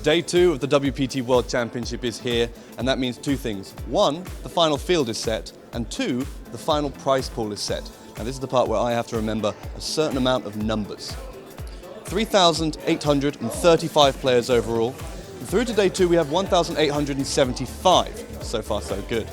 Day 2 of the WPT World Championship is here, and that means two things. One, the final field is set, and two, the final prize pool is set. Now this is the part where I have to remember a certain amount of numbers. 3,835 players overall. And through to Day 2 we have 1,875. So far so good.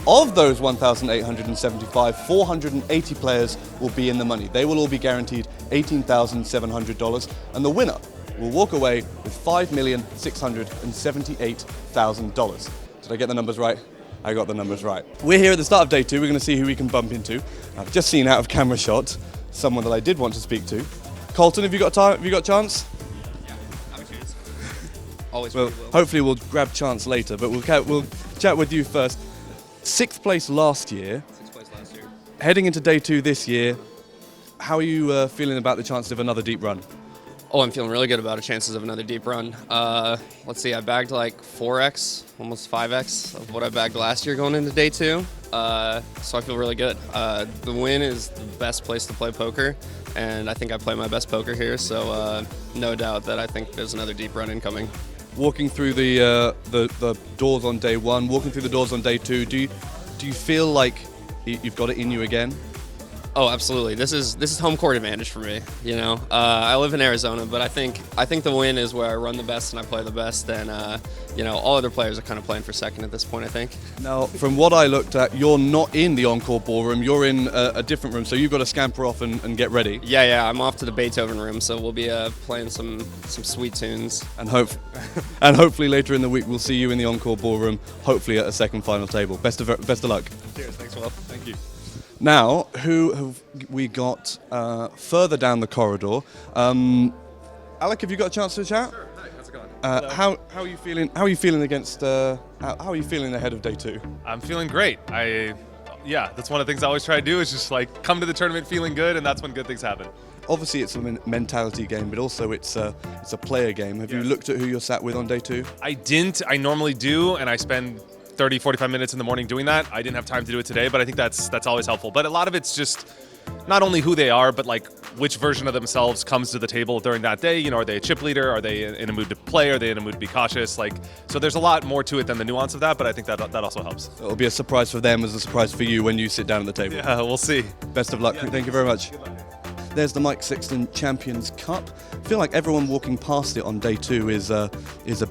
Of those 1,875, 480 players will be in the money. They will all be guaranteed $18,700, and the winner will walk away with $5,678,000. Did I get the numbers right? I got the numbers right. We're here at the start of Day 2. We're going to see who we can bump into. I've just seen out of camera shot someone that I did want to speak to. Colton, have you got time? Have you got chance? Yeah, have a chance. Always. Well, hopefully we'll grab chance later, but we'll chat with you first. 6th place last year. 6th place last year. Heading into Day 2 this year, how are you feeling about the chances of another deep run? Oh, I'm feeling really good about the chances of another deep run. Let's see, I bagged like 4x, almost 5x of what I bagged last year going into Day 2. So I feel really good. The Wynn is the best place to play poker, and I think I play my best poker here, so no doubt that I think there's another deep run incoming. Walking through the doors on Day 1, walking through the doors on Day 2, do you feel like you've got it in you again? Oh, absolutely. This is home court advantage for me. You know, I live in Arizona, but I think the Wynn is where I run the best and I play the best, and you know, all other players are kind of playing for second at this point, I think. Now, from what I looked at, you're not in the Encore ballroom. You're in a different room, so you've got to scamper off and get ready. Yeah. I'm off to the Beethoven room, so we'll be playing some sweet tunes. And hopefully later in the week we'll see you in the Encore ballroom. Hopefully at a second final table. Best of luck. Cheers. Thanks, Will. Thank you. Now, who have we got further down the corridor? Alec, have you got a chance to chat? Sure. Hi, how's it going? How are you feeling? How are you feeling against? How are you feeling ahead of Day 2? I'm feeling great. Yeah, that's one of the things I always try to do is just like come to the tournament feeling good, and that's when good things happen. Obviously, it's a mentality game, but also it's a player game. Have you looked at who you're sat with on Day 2? I didn't. I normally do, and I spend 30, 45 minutes in the morning doing that. I didn't have time to do it today, but I think that's always helpful. But a lot of it's just not only who they are, but like which version of themselves comes to the table during that day. You know, are they a chip leader? Are they in a mood to play? Are they in a mood to be cautious? Like, so there's a lot more to it than the nuance of that, but I think that also helps. It'll be a surprise for them as a surprise for you when you sit down at the table. Yeah, we'll see. Best of luck. Yeah, thank you very much. There's the Mike Sexton Champions Cup. I feel like everyone walking past it on Day 2 is a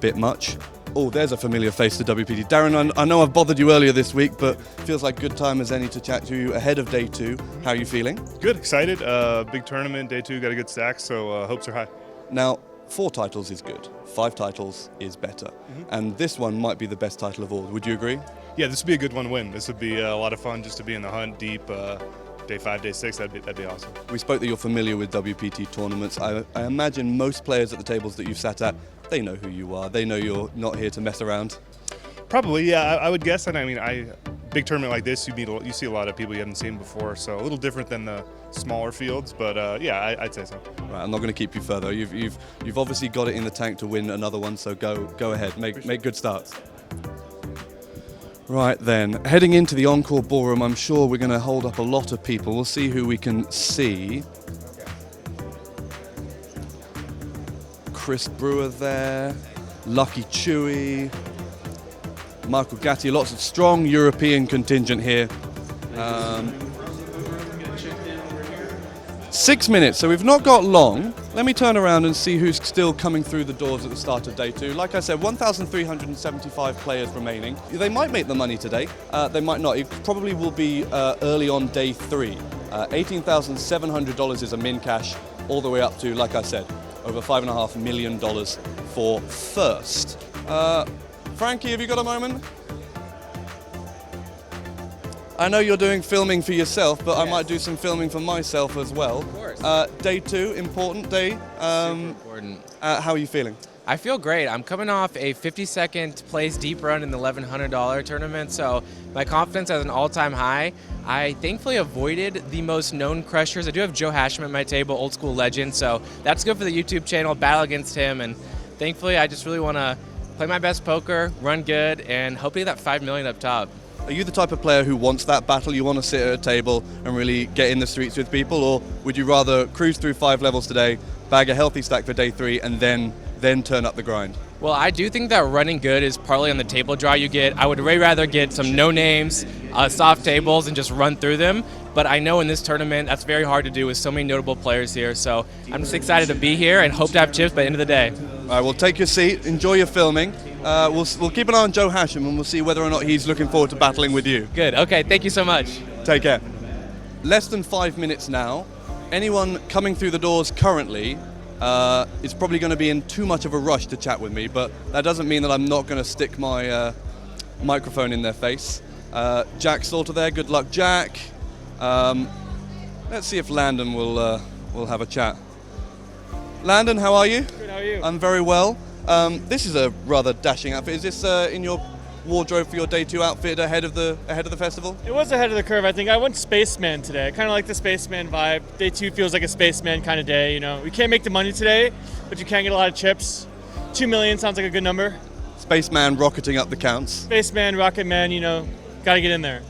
bit much. Oh, there's a familiar face to WPT. Darren, I know I've bothered you earlier this week, but feels like good time as any to chat to you ahead of Day 2. How are you feeling? Good, excited. Big tournament, Day 2, got a good stack, so hopes are high. Now, 4 titles is good. 5 titles is better. And this one might be the best title of all. Would you agree? Yeah, this would be a good one to win. This would be a lot of fun just to be in the hunt deep. Day 5, Day 6, that'd be awesome. We spoke that you're familiar with WPT tournaments. I imagine most players at the tables that you've sat at, they know who you are. They know you're not here to mess around. Probably, yeah, I would guess. And I mean, big tournament like this, you see a lot of people you haven't seen before, so a little different than the smaller fields, but yeah, I'd say so. Right, I'm not going to keep you further. You've obviously got it in the tank to win another one, so go ahead, make good starts. Right then, heading into the Encore ballroom, I'm sure we're going to hold up a lot of people. We'll see who we can see. Chris Brewer there, Lucky Chewy, Michael Gatti, lots of strong European contingent here. 6 minutes, so we've not got long. Let me turn around and see who's still coming through the doors at the start of Day 2. Like I said, 1,375 players remaining. They might make the money today, they might not. It probably will be early on Day 3. $18,700 is a min cash, all the way up to, like I said, over $5.5 million for first. Frankie, have you got a moment? I know you're doing filming for yourself, but yes. I might do some filming for myself as well. Of course. Day 2, important day. Super important. How are you feeling? I feel great. I'm coming off a 52nd place deep run in the $1,100 tournament, so my confidence is an all-time high. I thankfully avoided the most known crushers. I do have Joe Hashim at my table, old school legend, so that's good for the YouTube channel, battle against him, and thankfully I just really want to play my best poker, run good, and hopefully that $5 million up top. Are you the type of player who wants that battle? You want to sit at a table and really get in the streets with people, or would you rather cruise through 5 levels today, bag a healthy stack for Day 3, and then turn up the grind? Well, I do think that running good is partly on the table draw you get. I would way rather get some no names, soft tables, and just run through them. But I know in this tournament that's very hard to do with so many notable players here. So I'm just excited to be here and hope to have chips by the end of the day. All right, well, take your seat, enjoy your filming. We'll keep an eye on Joe Hashem and we'll see whether or not he's looking forward to battling with you. Good. Okay. Thank you so much. Take care. Less than 5 minutes now. Anyone coming through the doors currently is probably going to be in too much of a rush to chat with me, but that doesn't mean that I'm not going to stick my microphone in their face. Jack Salter there. Good luck, Jack. Let's see if Landon will have a chat. Landon, how are you? Good, how are you? I'm very well. This is a rather dashing outfit. Is this in your wardrobe for your day 2 outfit ahead of the festival? It was ahead of the curve, I think. I went spaceman today. I kind of like the spaceman vibe. Day 2 feels like a spaceman kind of day, you know. We can't make the money today, but you can get a lot of chips. 2 million sounds like a good number. Spaceman rocketing up the counts. Spaceman, Rocket Man, you know, gotta get in there.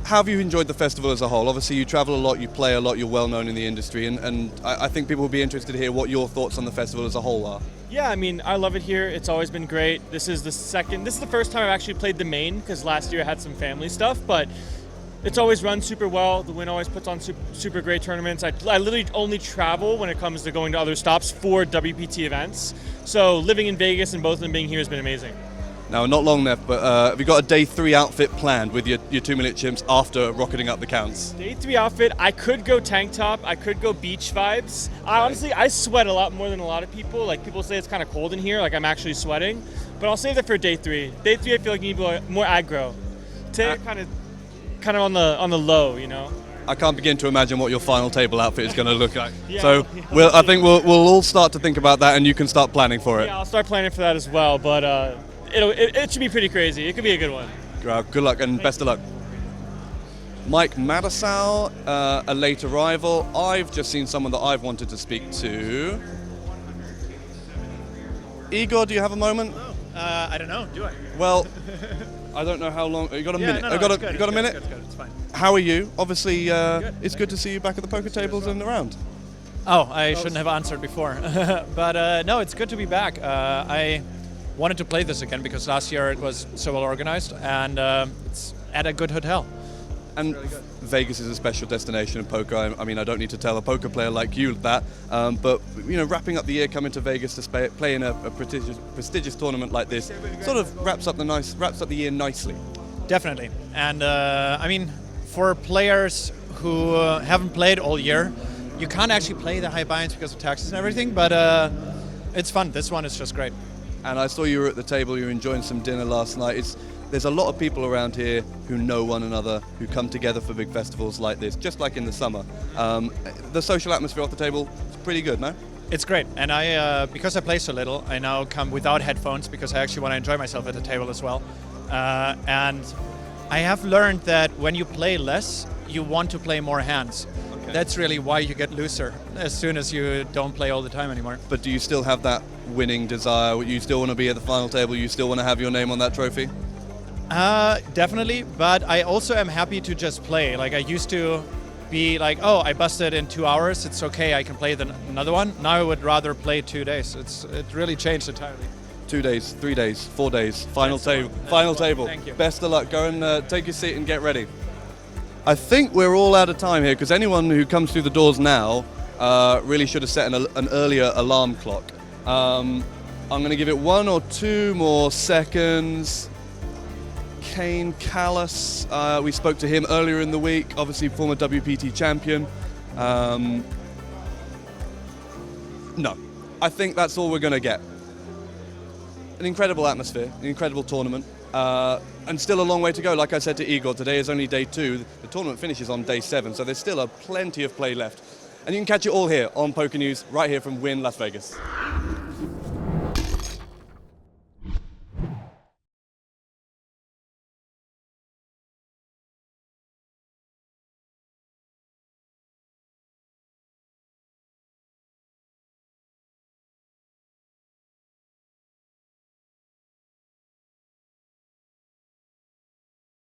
How have you enjoyed the festival as a whole? Obviously, you travel a lot, you play a lot, you're well known in the industry, and I think people will be interested to hear what your thoughts on the festival as a whole are. Yeah, I mean, I love it here. It's always been great. This is the first time I've actually played the main, because last year I had some family stuff, but it's always run super well. The Wynn always puts on super great tournaments. I literally only travel when it comes to going to other stops for WPT events. So living in Vegas and both of them being here has been amazing. Now, not long left, but have you got a day 3 outfit planned with your 2-minute chimps after rocketing up the counts? Day 3 outfit, I could go tank top, I could go beach vibes. Honestly, I sweat a lot more than a lot of people. Like, people say it's kind of cold in here, like I'm actually sweating. But I'll save that for day 3. Day 3, I feel like you need more aggro. Today, kind of on the low, you know? I can't begin to imagine what your final table outfit is going to look like. Yeah, So I think we'll all start to think about that, and you can start planning for it. Yeah, I'll start planning for that as well, but it should be pretty crazy. It could be a good one. Good luck and best of luck. Mike Matusow, a late arrival. I've just seen someone that I've wanted to speak to. Eigor, do you have a moment? I don't know. Do I? Well, I don't know how long. You got a minute? No, you got a minute? It's good. It's fine. How are you? Obviously, it's good to see you back at the poker tables and around. Oh, I shouldn't have answered before. But no, it's good to be back. I wanted to play this again because last year it was so well organized, and it's at a good hotel. And Vegas is a special destination in poker. I mean, I don't need to tell a poker player like you that. But you know, wrapping up the year, coming to Vegas to play in a prestigious tournament like this, sort of wraps up the year nicely. Definitely. And I mean, for players who haven't played all year, you can't actually play the high buy-ins because of taxes and everything. But it's fun. This one is just great. And I saw you were at the table. You were enjoying some dinner last night. There's a lot of people around here who know one another, who come together for big festivals like this, just like in the summer. The social atmosphere off the table is pretty good, no? It's great, and I because I play so little, I now come without headphones because I actually want to enjoy myself at the table as well. And I have learned that when you play less, you want to play more hands. Okay. That's really why you get looser as soon as you don't play all the time anymore. But do you still have that winning desire? You still want to be at the final table? You still want to have your name on that trophy? Definitely, but I also am happy to just play. Like I used to be like, oh, I busted in 2 hours, it's okay, I can play another one. Now I would rather play 2 days. It really changed entirely. 2 days, 3 days, 4 days, final table. Final table. Thank you. Best of luck. Go and take your seat and get ready. I think we're all out of time here because anyone who comes through the doors now really should have set an earlier alarm clock. I'm going to give it 1 or 2 more seconds. Kane Callis, we spoke to him earlier in the week, obviously former WPT champion. No, I think that's all we're going to get. An incredible atmosphere, an incredible tournament, and still a long way to go. Like I said to Eigor, today is only day 2. The tournament finishes on day 7, so there's still plenty of play left. And you can catch it all here on Poker News, right here from Wynn, Las Vegas.